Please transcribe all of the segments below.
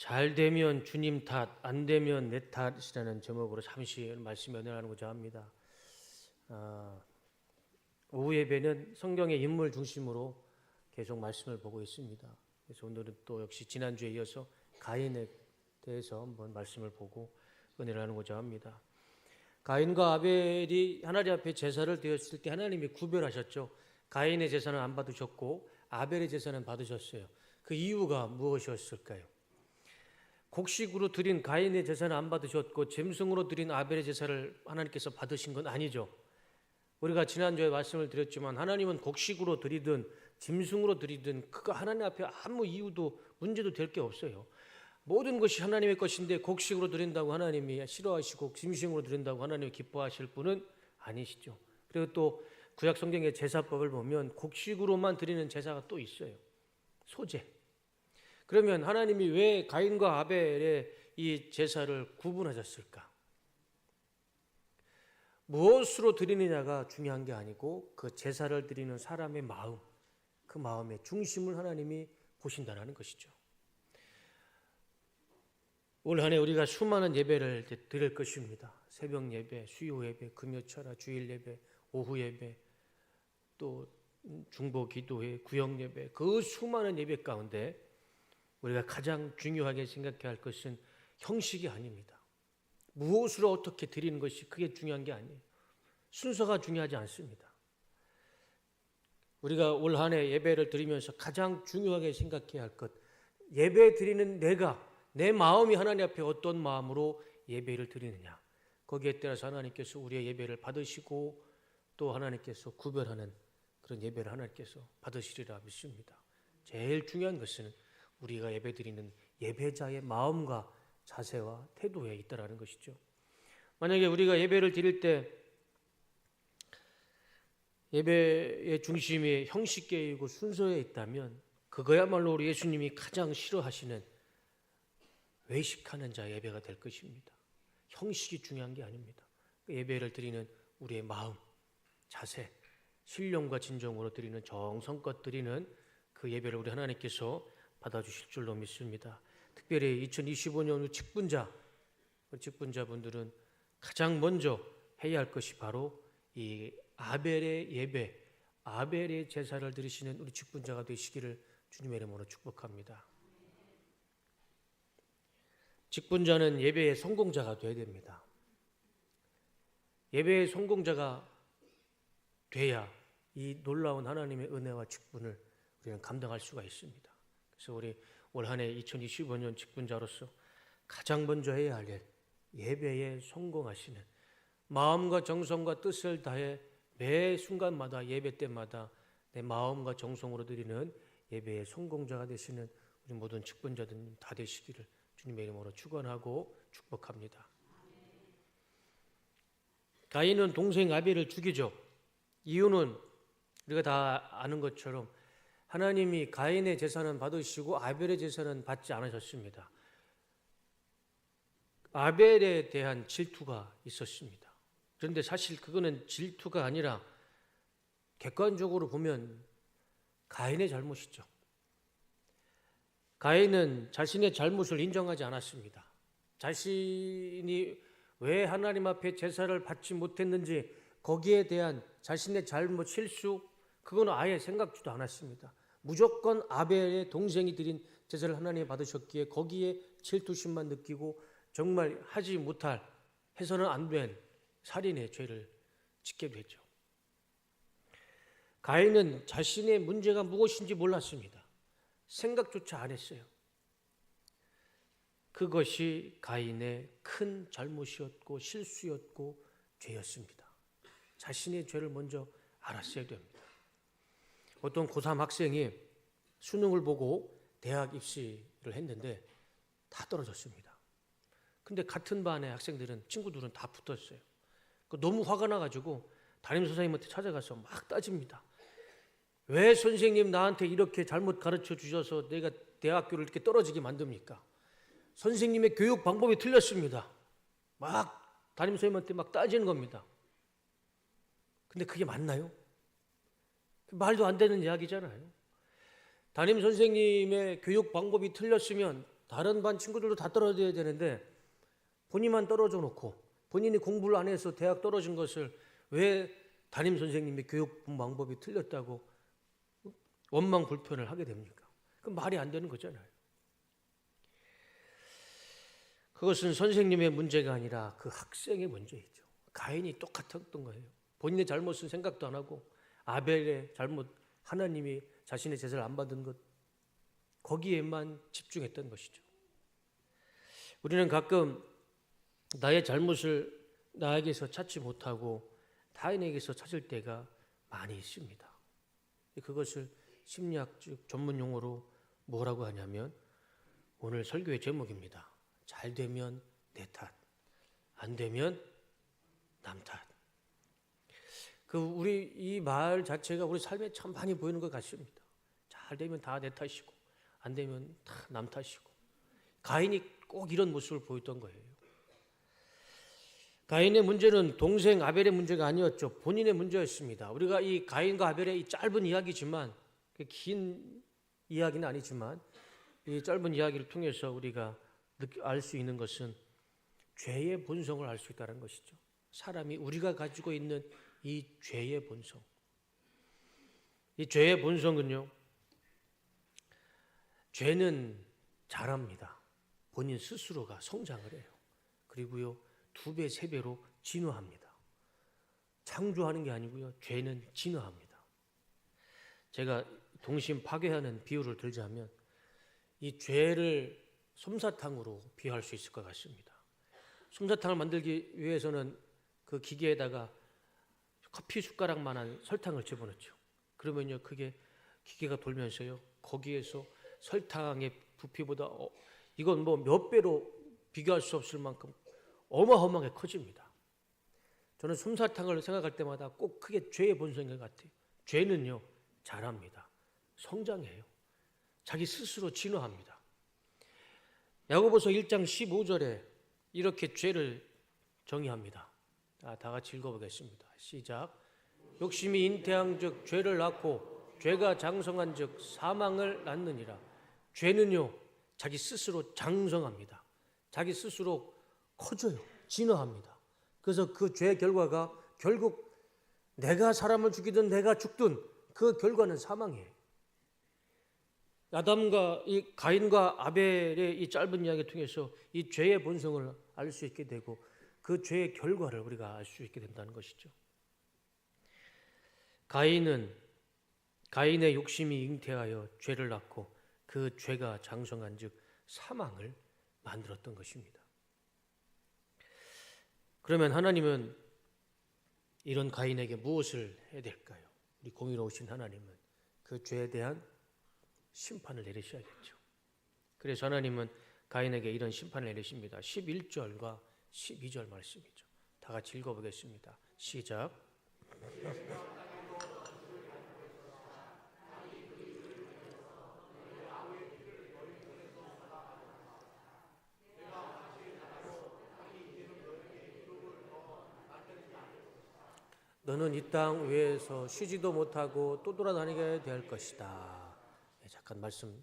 잘 되면 주님 탓, 안 되면 내 탓이라는 제목으로 잠시 말씀을 나누고자 합니다. 오후 예배는 성경의 인물 중심으로 계속 말씀을 보고 있습니다. 그래서 오늘은 또 역시 지난주에 이어서 가인에 대해서 한번 말씀을 보고 은혜를 나누고자 합니다. 가인과 아벨이 하나님 앞에 제사를 드렸을 때 하나님이 구별하셨죠. 가인의 제사는 안 받으셨고 아벨의 제사는 받으셨어요. 그 이유가 무엇이었을까요? 곡식으로 드린 가인의 제사는 안 받으셨고 짐승으로 드린 아벨의 제사를 하나님께서 받으신 건 아니죠. 우리가 지난주에 말씀을 드렸지만 하나님은 곡식으로 드리든 짐승으로 드리든 그거 하나님 앞에 아무 이유도 문제도 될 게 없어요. 모든 것이 하나님의 것인데 곡식으로 드린다고 하나님이 싫어하시고 짐승으로 드린다고 하나님이 기뻐하실 분은 아니시죠. 그리고 또 구약 성경의 제사법을 보면 곡식으로만 드리는 제사가 또 있어요. 소제. 그러면 하나님이 왜 가인과 아벨의 이 제사를 구분하셨을까? 무엇으로 드리느냐가 중요한 게 아니고 그 제사를 드리는 사람의 마음, 그 마음의 중심을 하나님이 보신다는 것이죠. 올 한 해 우리가 수많은 예배를 드릴 것입니다. 새벽 예배, 수요 예배, 금요철야, 주일 예배, 오후 예배, 또 중보 기도회, 구역 예배, 그 수많은 예배 가운데 우리가 가장 중요하게 생각해야 할 것은 형식이 아닙니다. 무엇으로 어떻게 드리는 것이 그게 중요한 게 아니에요. 순서가 중요하지 않습니다. 우리가 올 한 해 예배를 드리면서 가장 중요하게 생각해야 할 것, 예배 드리는 내 마음이 하나님 앞에 어떤 마음으로 예배를 드리느냐, 거기에 따라서 하나님께서 우리의 예배를 받으시고 또 하나님께서 구별하는 그런 예배를 하나님께서 받으시리라 믿습니다. 제일 중요한 것은 우리가 예배 드리는 예배자의 마음과 자세와 태도에 있다라는 것이죠. 만약에 우리가 예배를 드릴 때 예배의 중심이 형식계이고 순서에 있다면 그거야말로 우리 예수님이 가장 싫어하시는 외식하는 자의 예배가 될 것입니다. 형식이 중요한 게 아닙니다. 예배를 드리는 우리의 마음, 자세, 신령과 진정으로 드리는 정성껏 드리는 그 예배를 우리 하나님께서 받아주실 줄로 믿습니다. 특별히 2025년 직분자분들은 가장 먼저 해야 할 것이 바로 이 아벨의 예배, 아벨의 제사를 드리시는 우리 직분자가 되시기를 주님의 이름으로 축복합니다. 직분자는 예배의 성공자가 되어야 됩니다. 예배의 성공자가 돼야 이 놀라운 하나님의 은혜와 직분을 우리는 감당할 수가 있습니다. 그래서 우리 올 한 해 2025년 직분자로서 가장 먼저 해야 할 일, 예배에 성공하시는 마음과 정성과 뜻을 다해 매 순간마다 예배 때마다 내 마음과 정성으로 드리는 예배의 성공자가 되시는 우리 모든 직분자들 다 되시기를 주님의 이름으로 축원하고 축복합니다. 가인은 동생 아벨을 죽이죠. 이유는 우리가 다 아는 것처럼 하나님이 가인의 제사는 받으시고 아벨의 제사는 받지 않으셨습니다. 아벨에 대한 질투가 있었습니다. 그런데 사실 그거는 질투가 아니라 객관적으로 보면 가인의 잘못이죠. 가인은 자신의 잘못을 인정하지 않았습니다. 자신이 왜 하나님 앞에 제사를 받지 못했는지 거기에 대한 자신의 잘못, 실수, 그건 아예 생각지도 않았습니다. 무조건 아벨의 동생이 드린 제사를 하나님이 받으셨기에 거기에 질투심만 느끼고 정말 하지 못할, 해서는 안 된 살인의 죄를 짓게 되죠. 가인은 자신의 문제가 무엇인지 몰랐습니다. 생각조차 안 했어요. 그것이 가인의 큰 잘못이었고 실수였고 죄였습니다. 자신의 죄를 먼저 알았어야 됩니다. 어떤 고3 학생이 수능을 보고 대학 입시를 했는데 다 떨어졌습니다. 근데 같은 반의 학생들은, 친구들은 다 붙었어요. 너무 화가 나가지고 담임 선생님한테 찾아가서 막 따집니다. 왜 선생님 나한테 이렇게 잘못 가르쳐 주셔서 내가 대학교를 이렇게 떨어지게 만듭니까? 선생님의 교육 방법이 틀렸습니다. 막 담임 선생님한테 막 따지는 겁니다. 근데 그게 맞나요? 말도 안 되는 이야기잖아요. 담임 선생님의 교육 방법이 틀렸으면 다른 반 친구들도 다 떨어져야 되는데 본인만 떨어져 놓고 본인이 공부를 안 해서 대학 떨어진 것을 왜 담임 선생님이 교육 방법이 틀렸다고 원망 불편을 하게 됩니까? 그 말이 안 되는 거잖아요. 그것은 선생님의 문제가 아니라 그 학생의 문제이죠. 가인이 똑같았던 거예요. 본인의 잘못은 생각도 안 하고 아벨의 잘못, 하나님이 자신의 제사를 안 받은 것, 거기에만 집중했던 것이죠. 우리는 가끔 나의 잘못을 나에게서 찾지 못하고 타인에게서 찾을 때가 많이 있습니다. 그것을 심리학 전문 용어로 뭐라고 하냐면 오늘 설교의 제목입니다. 잘 되면 내 탓, 안 되면 남 탓. 우리 이 말 자체가 우리 삶에 참 많이 보이는 것 같습니다. 잘 되면 다 내 탓이고 안 되면 다 남 탓이고. 가인이 꼭 이런 모습을 보였던 거예요. 가인의 문제는 동생 아벨의 문제가 아니었죠. 본인의 문제였습니다. 우리가 이 가인과 아벨의 이 짧은 이야기지만, 긴 이야기는 아니지만 이 짧은 이야기를 통해서 우리가 알 수 있는 것은 죄의 본성을 알 수 있다는 것이죠. 사람이 우리가 가지고 있는 이 죄의 본성. 이 죄의 본성은요, 죄는 자랍니다. 본인 스스로가 성장을 해요. 그리고요, 2배, 3배로 진화합니다. 창조하는 게 아니고요, 죄는 진화합니다. 제가 동심 파괴하는 비유를 들자면 이 죄를 솜사탕으로 비유할 수 있을 것 같습니다. 솜사탕을 만들기 위해서는 그 기계에다가 커피 숟가락만한 설탕을 집어넣죠. 그러면요, 그게 기계가 돌면서요, 거기에서 설탕의 부피보다 이건 뭐 몇 배로 비교할 수 없을 만큼 어마어마하게 커집니다. 저는 솜사탕을 생각할 때마다 꼭 그게 죄의 본성인 것 같아요. 죄는요, 자랍니다. 성장해요. 자기 스스로 진화합니다. 야고보서 1장 15절에 이렇게 죄를 정의합니다. 다 같이 읽어보겠습니다. 시작. 욕심이 잉태한 즉 죄를 낳고 죄가 장성한 즉 사망을 낳느니라. 죄는요, 자기 스스로 장성합니다. 자기 스스로 커져요. 진화합니다. 그래서 그 죄의 결과가 결국 내가 사람을 죽이든 내가 죽든 그 결과는 사망이에요. 아담과 이 가인과 아벨의 이 짧은 이야기를 통해서 이 죄의 본성을 알 수 있게 되고 그 죄의 결과를 우리가 알 수 있게 된다는 것이죠. 가인의 욕심이 잉태하여 죄를 낳고 그 죄가 장성한 즉 사망을 만들었던 것입니다. 그러면 하나님은 이런 가인에게 무엇을 해야 될까요? 우리 공의로우신 하나님은 그 죄에 대한 심판을 내리셔야겠죠. 그래서 하나님은 가인에게 이런 심판을 내리십니다. 11절과 12절 말씀이죠. 다 같이 읽어보겠습니다. 시작. 너는 이 땅 위에서 쉬지도 못하고 또 돌아다니게 될 것이다. 잠깐 말씀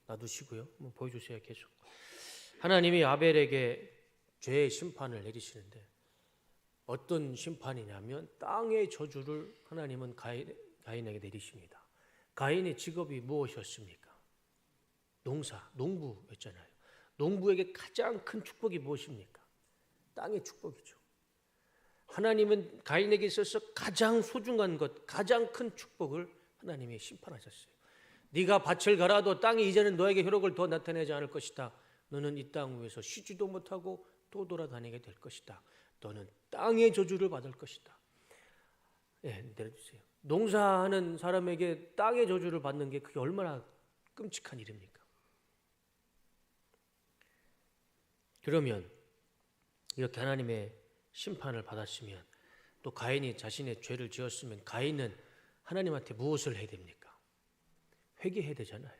놔두시고요. 한번 보여주세요. 계속. 하나님이 아벨에게 죄의 심판을 내리시는데 어떤 심판이냐면 땅의 저주를 하나님은 가인에게 내리십니다. 가인의 직업이 무엇이었습니까? 농부였잖아요. 농부에게 가장 큰 축복이 무엇입니까? 땅의 축복이죠. 하나님은 가인에게 있어서 가장 소중한 것, 가장 큰 축복을 하나님이 심판하셨어요. 네가 밭을 갈아도 땅이 이제는 너에게 효력을 더 나타내지 않을 것이다. 너는 이 땅 위에서 쉬지도 못하고 또 돌아다니게 될 것이다. 너는 땅의 저주를 받을 것이다. 내려주세요. 농사하는 사람에게 땅의 저주를 받는 게 그게 얼마나 끔찍한 일입니까? 그러면 이렇게 하나님의 심판을 받았으면 또 가인이 자신의 죄를 지었으면 가인은 하나님한테 무엇을 해야 됩니까? 회개해야 되잖아요.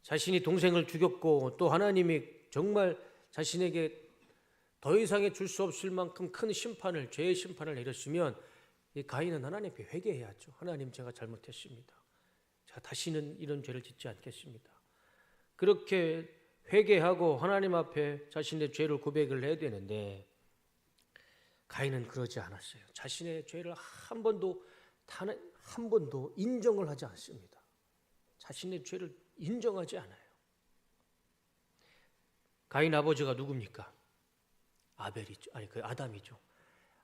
자신이 동생을 죽였고 또 하나님이 정말 자신에게 더 이상의 줄 수 없을 만큼 큰 심판을, 죄의 심판을 내렸으면 이 가인은 하나님께 회개해야죠. 하나님, 제가 잘못했습니다. 제가 다시는 이런 죄를 짓지 않겠습니다. 그렇게 회개하고 하나님 앞에 자신의 죄를 고백을 해야 되는데 가인은 그러지 않았어요. 자신의 죄를 한 번도 인정을 하지 않습니다. 자신의 죄를 인정하지 않아요. 가인 아버지가 누굽니까? 아벨이죠. 아담이죠.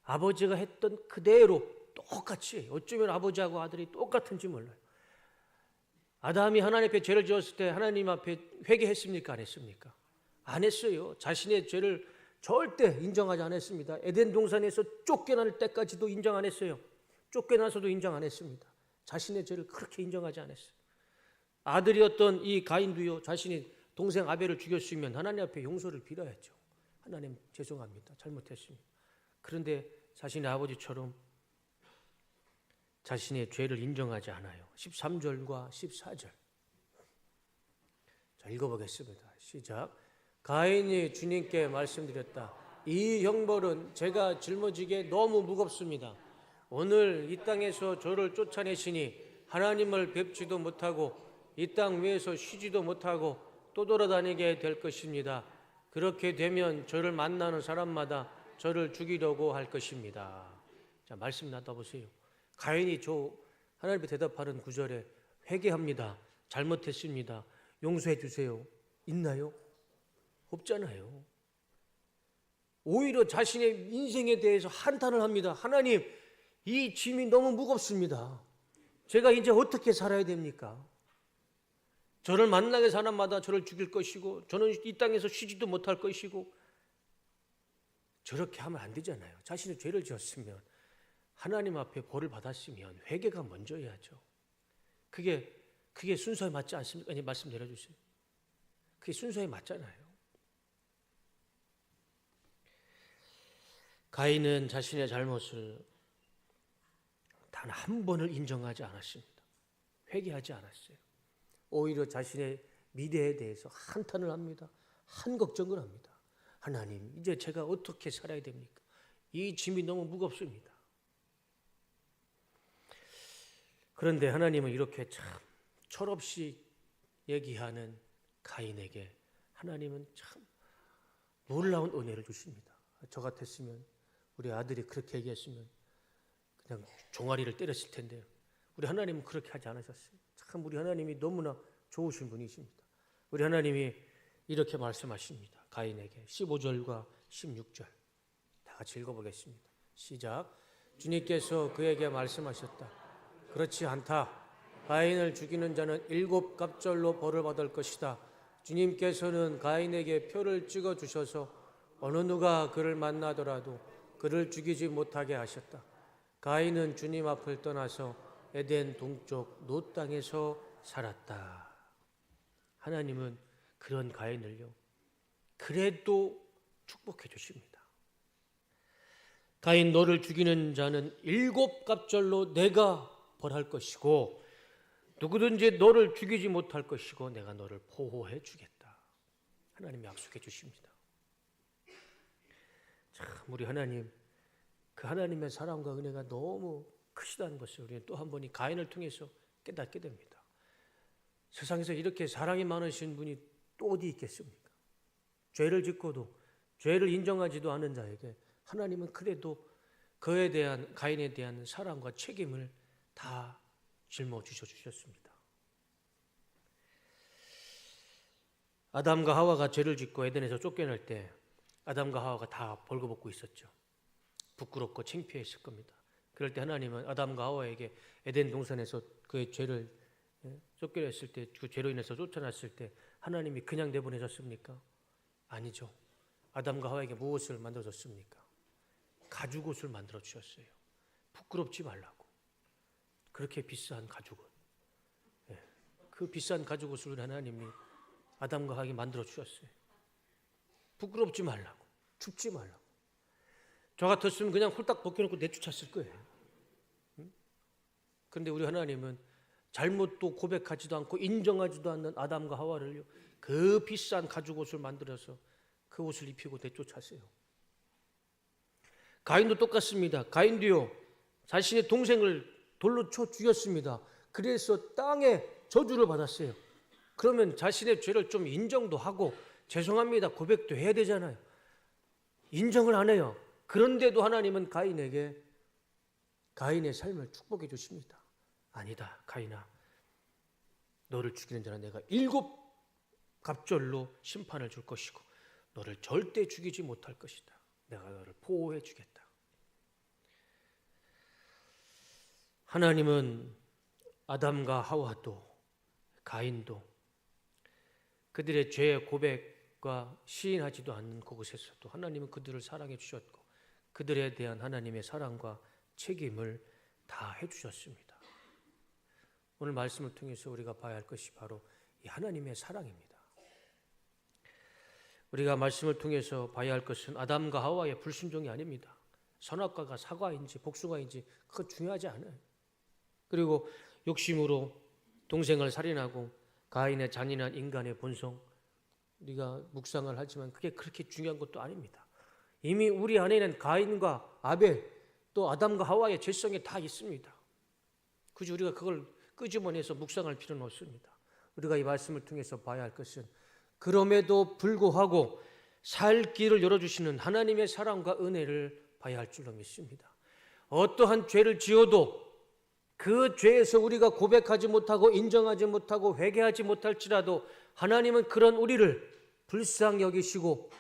아버지가 했던 그대로 똑같이, 어쩌면 아버지하고 아들이 똑같은지 몰라요. 아담이 하나님 앞에 죄를 지었을 때 하나님 앞에 회개했습니까? 안 했습니까? 안 했어요. 자신의 죄를 절대 인정하지 않았습니다. 에덴 동산에서 쫓겨날 때까지도 인정 안 했어요. 쫓겨나서도 인정 안 했습니다. 자신의 죄를 그렇게 인정하지 않았어요. 아들이었던 이 가인도요, 자신이 동생 아벨을 죽였으면 하나님 앞에 용서를 빌어야죠. 하나님 죄송합니다. 잘못했습니다. 그런데 자신의 아버지처럼 자신의 죄를 인정하지 않아요. 13절과 14절. 자, 읽어보겠습니다. 시작. 가인이 주님께 말씀드렸다. 이 형벌은 제가 짊어지기에 너무 무겁습니다. 오늘 이 땅에서 저를 쫓아내시니 하나님을 뵙지도 못하고 이 땅 위에서 쉬지도 못하고 또 돌아다니게 될 것입니다. 그렇게 되면 저를 만나는 사람마다 저를 죽이려고 할 것입니다. 자, 말씀 나눠보세요. 가인이 하나님께 대답하는 구절에 회개합니다. 잘못했습니다. 용서해 주세요. 있나요? 없잖아요. 오히려 자신의 인생에 대해서 한탄을 합니다. 하나님, 이 짐이 너무 무겁습니다. 제가 이제 어떻게 살아야 됩니까? 저를 만나게 사람마다 저를 죽일 것이고 저는 이 땅에서 쉬지도 못할 것이고 저렇게 하면 안 되잖아요. 자신의 죄를 지었으면 하나님 앞에 벌을 받았으면 회개가 먼저여야죠. 그게 순서에 맞지 않습니까? 아니, 말씀 내려주세요. 그게 순서에 맞잖아요. 가인은 자신의 잘못을 단 한 번을 인정하지 않았습니다. 회개하지 않았어요. 오히려 자신의 미래에 대해서 한탄을 합니다. 한 걱정을 합니다. 하나님, 이제 제가 어떻게 살아야 됩니까? 이 짐이 너무 무겁습니다. 그런데 하나님은 이렇게 참 철없이 얘기하는 가인에게 하나님은 참 놀라운 은혜를 주십니다. 저 같았으면 우리 아들이 그렇게 얘기했으면 그냥 종아리를 때렸을 텐데요. 우리 하나님은 그렇게 하지 않으셨어요. 참 우리 하나님이 너무나 좋으신 분이십니다. 우리 하나님이 이렇게 말씀하십니다. 가인에게 15절과 16절 다 같이 읽어보겠습니다. 시작. 주님께서 그에게 말씀하셨다. 그렇지 않다. 가인을 죽이는 자는 7갑절로 벌을 받을 것이다. 주님께서는 가인에게 표를 찍어 주셔서 어느 누가 그를 만나더라도 그를 죽이지 못하게 하셨다. 가인은 주님 앞을 떠나서 에덴 동쪽 놋 땅에서 살았다. 하나님은 그런 가인을요, 그래도 축복해 주십니다. 가인, 너를 죽이는 자는 7갑절로 내가 벌할 것이고 누구든지 너를 죽이지 못할 것이고 내가 너를 보호해 주겠다. 하나님이 약속해 주십니다. 참 우리 하나님, 그 하나님의 사랑과 은혜가 너무 크시다는 것을 우리는 또 한 번 이 가인을 통해서 깨닫게 됩니다. 세상에서 이렇게 사랑이 많으신 분이 또 어디 있겠습니까? 죄를 짓고도 죄를 인정하지도 않은 자에게 하나님은 그래도 그에 대한, 가인에 대한 사랑과 책임을 다 짊어지셔 주셨습니다. 아담과 하와가 죄를 짓고 에덴에서 쫓겨날 때 아담과 하와가 다 벌거벗고 있었죠. 부끄럽고 창피했을 겁니다. 그럴 때 하나님은 아담과 하와에게 에덴 동산에서 그의 죄를 쫓겨냈을 때, 그 죄로 인해서 쫓아났을 때 하나님이 그냥 내보내셨습니까? 아니죠. 아담과 하와에게 무엇을 만들어줬습니까? 가죽옷을 만들어 주셨어요. 부끄럽지 말라고. 그렇게 비싼 가죽옷, 그 비싼 가죽옷을 하나님이 아담과 하와에게 만들어 주셨어요. 부끄럽지 말라고, 춥지 말라고. 저 같았으면 그냥 홀딱 벗겨놓고 내쫓았을 거예요. 그런데 우리 하나님은 잘못도 고백하지도 않고 인정하지도 않는 아담과 하와를요, 그 비싼 가죽옷을 만들어서 그 옷을 입히고 내쫓았어요. 가인도 똑같습니다. 가인도요, 자신의 동생을 돌로 쳐 죽였습니다. 그래서 땅에 저주를 받았어요. 그러면 자신의 죄를 좀 인정도 하고 죄송합니다 고백도 해야 되잖아요. 인정을 안 해요. 그런데도 하나님은 가인에게 가인의 삶을 축복해 주십니다. 아니다 가인아, 너를 죽이는 자는 내가 7 갑절로 심판을 줄 것이고 너를 절대 죽이지 못할 것이다. 내가 너를 보호해 주겠다. 하나님은 아담과 하와도 가인도 그들의 죄의 고백과 시인하지도 않는 그곳에서도 하나님은 그들을 사랑해 주셨고 그들에 대한 하나님의 사랑과 책임을 다 해주셨습니다. 오늘 말씀을 통해서 우리가 봐야 할 것이 바로 이 하나님의 사랑입니다. 우리가 말씀을 통해서 봐야 할 것은 아담과 하와의 불순종이 아닙니다. 선악과가 사과인지 복숭아인지 그거 중요하지 않아요. 그리고 욕심으로 동생을 살인하고 가인의 잔인한 인간의 본성, 우리가 묵상을 하지만 그게 그렇게 중요한 것도 아닙니다. 이미 우리 안에는 가인과 아벨 또 아담과 하와의 죄성이 다 있습니다. 굳이 우리가 그걸 끄집어내서 묵상할 필요는 없습니다. 우리가 이 말씀을 통해서 봐야 할 것은 그럼에도 불구하고 살 길을 열어주시는 하나님의 사랑과 은혜를 봐야 할 줄로 믿습니다. 어떠한 죄를 지어도 그 죄에서 우리가 고백하지 못하고 인정하지 못하고 회개하지 못할지라도 하나님은 그런 우리를 불쌍히 여기시고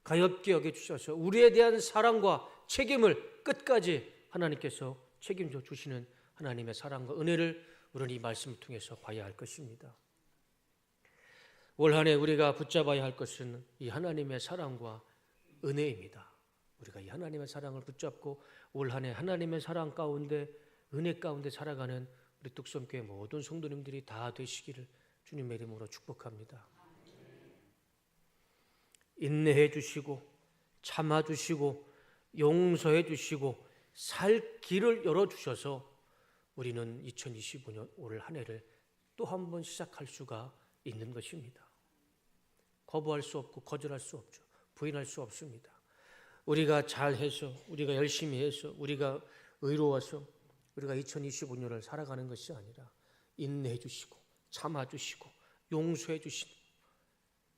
가엾게 여겨주셔서 우리에 대한 사랑과 책임을 끝까지 하나님께서 책임져 주시는 하나님의 사랑과 은혜를 우리는 이 말씀을 통해서 봐야 할 것입니다. 올 한 해 우리가 붙잡아야 할 것은 이 하나님의 사랑과 은혜입니다. 우리가 이 하나님의 사랑을 붙잡고 올 한 해 하나님의 사랑 가운데 은혜 가운데 살아가는 우리 뚝섬교회 모든 성도님들이 다 되시기를 주님의 이름으로 축복합니다. 인내해 주시고 참아 주시고 용서해 주시고 살 길을 열어주셔서 우리는 2025년 올 한 해를 또 한 번 시작할 수가 있는 것입니다. 거부할 수 없고 거절할 수 없죠. 부인할 수 없습니다. 우리가 잘해서 우리가 열심히 해서 우리가 의로워서 우리가 2025년을 살아가는 것이 아니라 인내해 주시고 참아 주시고 용서해 주시는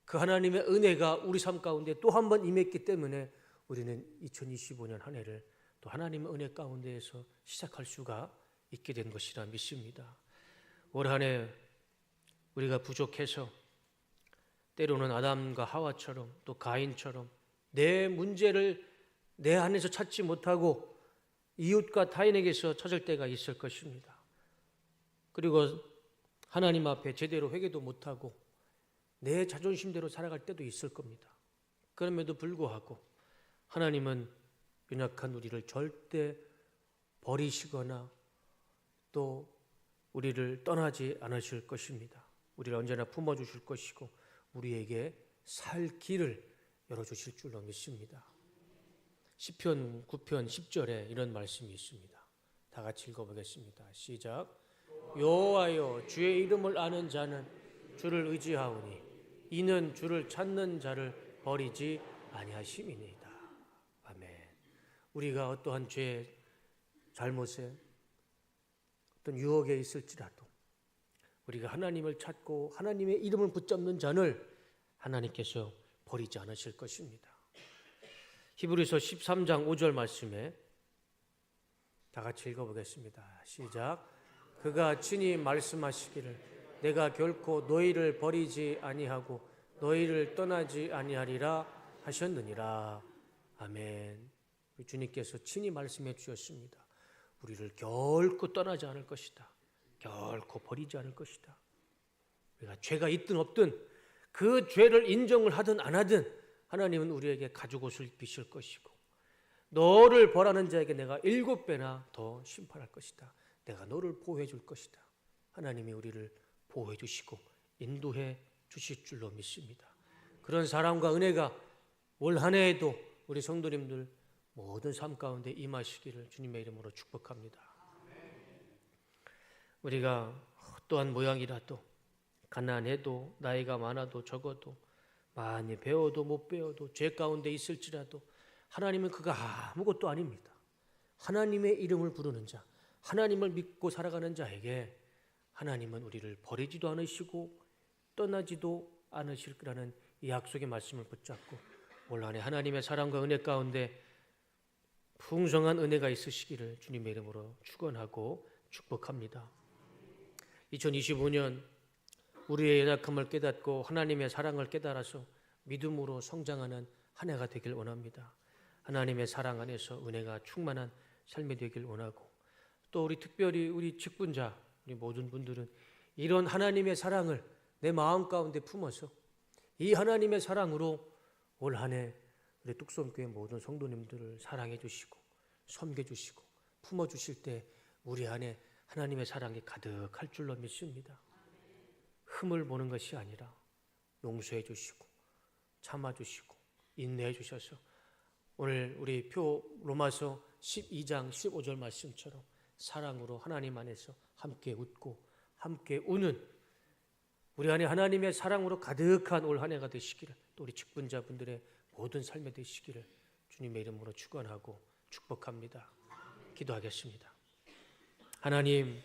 그 하나님의 은혜가 우리 삶 가운데 또 한 번 임했기 때문에 우리는 2025년 한 해를 또 하나님의 은혜 가운데에서 시작할 수가 있게 된 것이라 믿습니다. 올 한 해 우리가 부족해서 때로는 아담과 하와처럼 또 가인처럼 내 문제를 내 안에서 찾지 못하고 이웃과 타인에게서 찾을 때가 있을 것입니다. 그리고 하나님 앞에 제대로 회개도 못하고 내 자존심대로 살아갈 때도 있을 겁니다. 그럼에도 불구하고 하나님은 연약한 우리를 절대 버리시거나 또 우리를 떠나지 않으실 것입니다. 우리를 언제나 품어주실 것이고 우리에게 살 길을 열어주실 줄로 믿습니다. 시편 9편 10절에 이런 말씀이 있습니다. 다 같이 읽어보겠습니다. 시작. 여호와여 주의 이름을 아는 자는 주를 의지하오니 이는 주를 찾는 자를 버리지 아니하심이니이다. 아멘. 우리가 어떠한 죄, 잘못에 어떤 유혹에 있을지라도 우리가 하나님을 찾고 하나님의 이름을 붙잡는 자를 하나님께서 버리지 않으실 것입니다. 히브리서 13장 5절 말씀에 다 같이 읽어보겠습니다. 시작. 그가 친히 말씀하시기를 내가 결코 너희를 버리지 아니하고 너희를 떠나지 아니하리라 하셨느니라. 아멘. 주님께서 친히 말씀해 주셨습니다. 우리를 결코 떠나지 않을 것이다. 결코 버리지 않을 것이다. 우리가 죄가 있든 없든 그 죄를 인정을 하든 안 하든 하나님은 우리에게 가죽옷을 입히실 것이고 너를 벌하는 자에게 내가 7배나 더 심판할 것이다. 내가 너를 보호해 줄 것이다. 하나님이 우리를 보호해 주시고 인도해 주실 줄로 믿습니다. 그런 사랑과 은혜가 올 한 해에도 우리 성도님들 모든 삶 가운데 임하시기를 주님의 이름으로 축복합니다. 우리가 어떠한 모양이라도 가난해도 나이가 많아도 적어도 많이 배워도 못 배워도 죄 가운데 있을지라도 하나님은 그가 아무것도 아닙니다. 하나님의 이름을 부르는 자, 하나님을 믿고 살아가는 자에게 하나님은 우리를 버리지도 않으시고 떠나지도 않으실 거라는 이 약속의 말씀을 붙잡고 올 한 해 하나님의 사랑과 은혜 가운데 풍성한 은혜가 있으시기를 주님의 이름으로 축원하고 축복합니다. 2025년 우리의 연약함을 깨닫고 하나님의 사랑을 깨달아서 믿음으로 성장하는 한 해가 되길 원합니다. 하나님의 사랑 안에서 은혜가 충만한 삶이 되길 원하고, 또 우리 특별히 우리 직분자, 우리 모든 분들은 이런 하나님의 사랑을 내 마음 가운데 품어서 이 하나님의 사랑으로 올 한 해 우리 뚝섬교회 모든 성도님들을 사랑해 주시고 섬겨 주시고 품어 주실 때 우리 안에 하나님의 사랑이 가득할 줄로 믿습니다. 흠을 보는 것이 아니라 용서해 주시고 참아 주시고 인내해 주셔서 오늘 우리 표 로마서 12장 15절 말씀처럼 사랑으로 하나님 안에서 함께 웃고 함께 우는 우리 안에 하나님의 사랑으로 가득한 올 한 해가 되시기를, 또 우리 직분자분들의 모든 삶에 되시기를 주님의 이름으로 축원하고 축복합니다. 기도하겠습니다. 하나님,